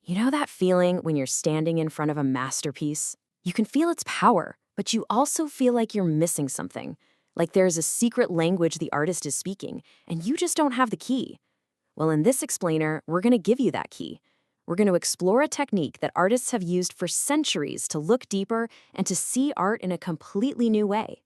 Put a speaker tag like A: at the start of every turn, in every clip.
A: You know that feeling when you're standing in front of a masterpiece? You can feel its power, but you also feel like you're missing something. Like there's a secret language the artist is speaking, and you just don't have the key. Well, in this explainer, we're going to give you that key. We're going to explore a technique that artists have used for centuries to look deeper and to see art in a completely new way.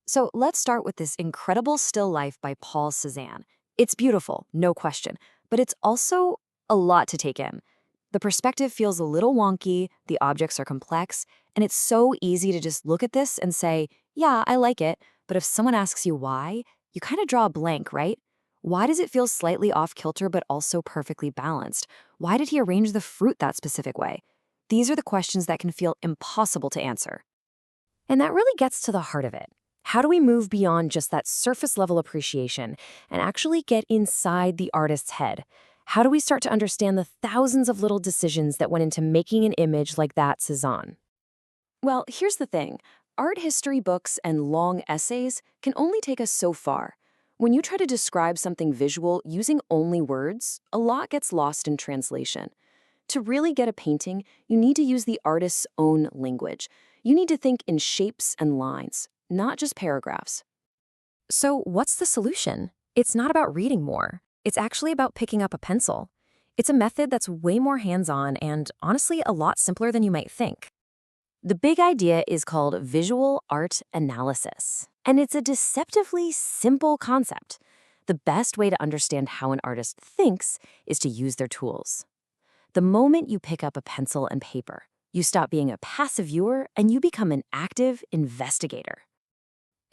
A: So let's start with this incredible still life by Paul Cézanne. It's beautiful, no question, but it's also a lot to take in. The perspective feels a little wonky, the objects are complex, and it's so easy to just look at this and say, yeah, I like it, but if someone asks you why, you kind of draw a blank, right? Why does it feel slightly off-kilter but also perfectly balanced? Why did he arrange the fruit that specific way? These are the questions that can feel impossible to answer. And that really gets to the heart of it. How do we move beyond just that surface-level appreciation and actually get inside the artist's head? How do we start to understand the thousands of little decisions that went into making an image like that Cézanne? Well, here's the thing. Art history books and long essays can only take us so far. When you try to describe something visual using only words, a lot gets lost in translation. To really get a painting, you need to use the artist's own language. You need to think in shapes and lines, not just paragraphs. So what's the solution? It's not about reading more. It's actually about picking up a pencil. It's a method that's way more hands-on and, honestly, a lot simpler than you might think. The big idea is called visual art analysis, and it's a deceptively simple concept. The best way to understand how an artist thinks is to use their tools. The moment you pick up a pencil and paper, you stop being a passive viewer and you become an active investigator.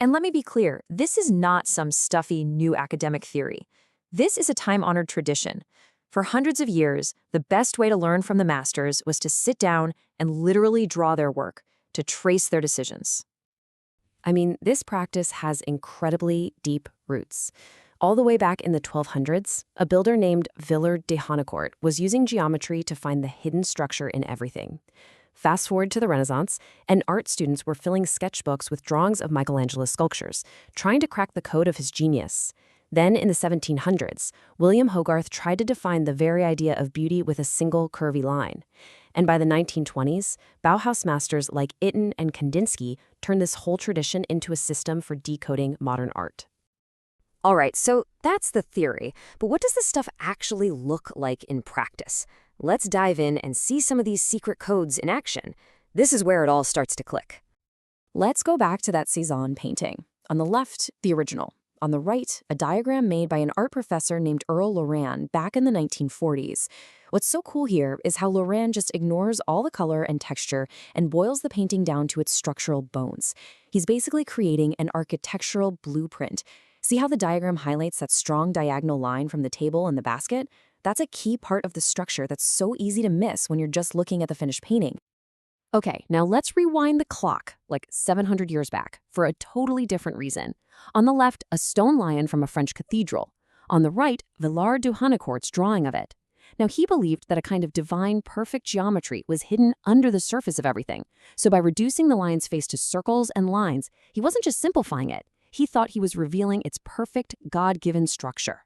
A: And let me be clear, this is not some stuffy new academic theory. This is a time-honored tradition. For hundreds of years, the best way to learn from the masters was to sit down and literally draw their work, to trace their decisions. I mean, this practice has incredibly deep roots. All the way back in the 1200s, a builder named Villard de Honnecourt was using geometry to find the hidden structure in everything. Fast forward to the Renaissance, and art students were filling sketchbooks with drawings of Michelangelo's sculptures, trying to crack the code of his genius. Then, in the 1700s, William Hogarth tried to define the very idea of beauty with a single curvy line. And by the 1920s, Bauhaus masters like Itten and Kandinsky turned this whole tradition into a system for decoding modern art. All right, so that's the theory, but what does this stuff actually look like in practice? Let's dive in and see some of these secret codes in action. This is where it all starts to click. Let's go back to that Cézanne painting. On the left, the original. On the right, a diagram made by an art professor named Earl Loran back in the 1940s. What's so cool here is how Loran just ignores all the color and texture and boils the painting down to its structural bones. He's basically creating an architectural blueprint. See how the diagram highlights that strong diagonal line from the table and the basket? That's a key part of the structure that's so easy to miss when you're just looking at the finished painting. Okay, now let's rewind the clock, like 700 years back, for a totally different reason. On the left, a stone lion from a French cathedral. On the right, Villard de Honnecourt's drawing of it. Now, he believed that a kind of divine, perfect geometry was hidden under the surface of everything. So by reducing the lion's face to circles and lines, he wasn't just simplifying it. He thought he was revealing its perfect, God-given structure.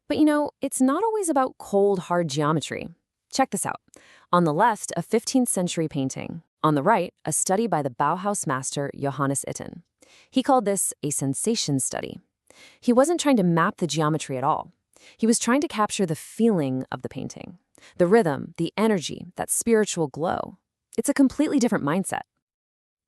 A: But you know, it's not always about cold, hard geometry. Check this out. On the left, a 15th century painting. On the right, a study by the Bauhaus master Johannes Itten. He called this a sensation study. He wasn't trying to map the geometry at all. He was trying to capture the feeling of the painting, the rhythm, the energy, that spiritual glow. It's a completely different mindset.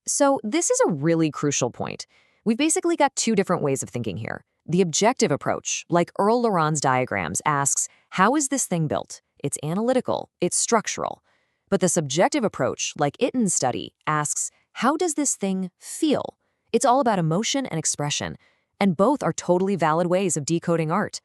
A: So this is a really crucial point. We've basically got two different ways of thinking here. The objective approach, like Earl Loran's diagrams, asks, how is this thing built? It's analytical, it's structural. But the subjective approach, like Itten's study, asks, how does this thing feel? It's all about emotion and expression, and both are totally valid ways of decoding art.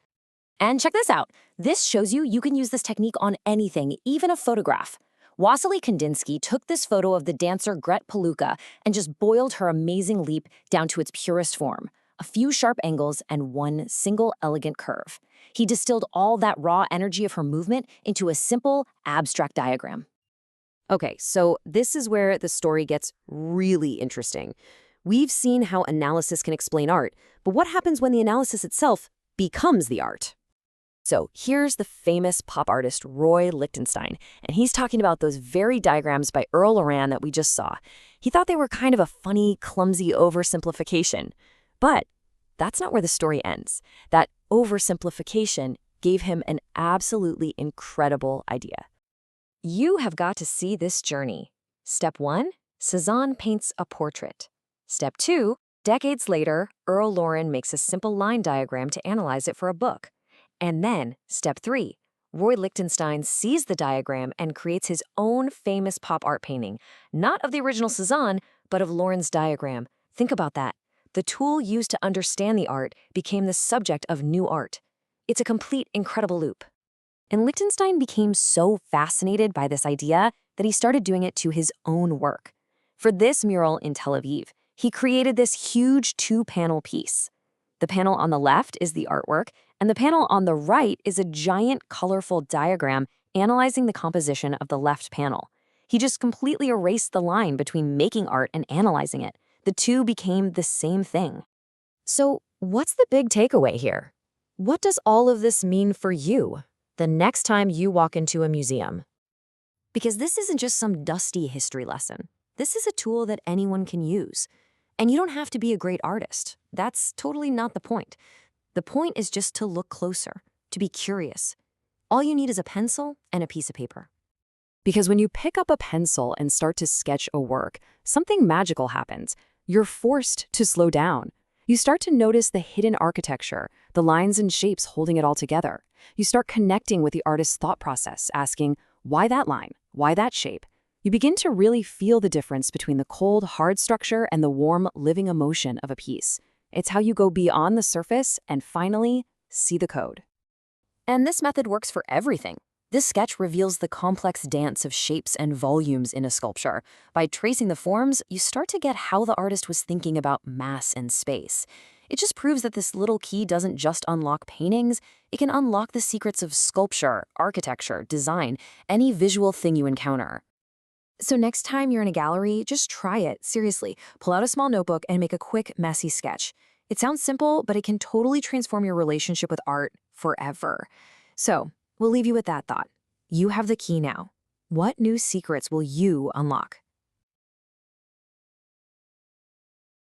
A: And check this out. This shows you can use this technique on anything, even a photograph. Wassily Kandinsky took this photo of the dancer Gret Palooka and just boiled her amazing leap down to its purest form. A few sharp angles and one single elegant curve. He distilled all that raw energy of her movement into a simple, abstract diagram. Okay, so this is where the story gets really interesting. We've seen how analysis can explain art, but what happens when the analysis itself becomes the art? So here's the famous pop artist Roy Lichtenstein, and he's talking about those very diagrams by Earl Loran that we just saw. He thought they were kind of a funny, clumsy oversimplification. But that's not where the story ends. That oversimplification gave him an absolutely incredible idea. You have got to see this journey. Step 1, Cezanne paints a portrait. Step 2, decades later, Earl Loran makes a simple line diagram to analyze it for a book. And then, step 3, Roy Lichtenstein sees the diagram and creates his own famous pop art painting, not of the original Cezanne, but of Loran's diagram. Think about that. The tool used to understand the art became the subject of new art. It's a complete, incredible loop. And Lichtenstein became so fascinated by this idea that he started doing it to his own work. For this mural in Tel Aviv, he created this huge 2-panel piece. The panel on the left is the artwork, and the panel on the right is a giant, colorful diagram analyzing the composition of the left panel. He just completely erased the line between making art and analyzing it. The two became the same thing. So, what's the big takeaway here? What does all of this mean for you the next time you walk into a museum? Because this isn't just some dusty history lesson. This is a tool that anyone can use. And you don't have to be a great artist. That's totally not the point. The point is just to look closer, to be curious. All you need is a pencil and a piece of paper. Because when you pick up a pencil and start to sketch a work, something magical happens. You're forced to slow down. You start to notice the hidden architecture, the lines and shapes holding it all together. You start connecting with the artist's thought process, asking, why that line? Why that shape? You begin to really feel the difference between the cold, hard structure and the warm, living emotion of a piece. It's how you go beyond the surface and finally see the code. And this method works for everything. This sketch reveals the complex dance of shapes and volumes in a sculpture. By tracing the forms, you start to get how the artist was thinking about mass and space. It just proves that this little key doesn't just unlock paintings, it can unlock the secrets of sculpture, architecture, design, any visual thing you encounter. So next time you're in a gallery, just try it, seriously. Pull out a small notebook and make a quick, messy sketch. It sounds simple, but it can totally transform your relationship with art forever. So, we'll leave you with that thought. You have the key now. What new secrets will you unlock?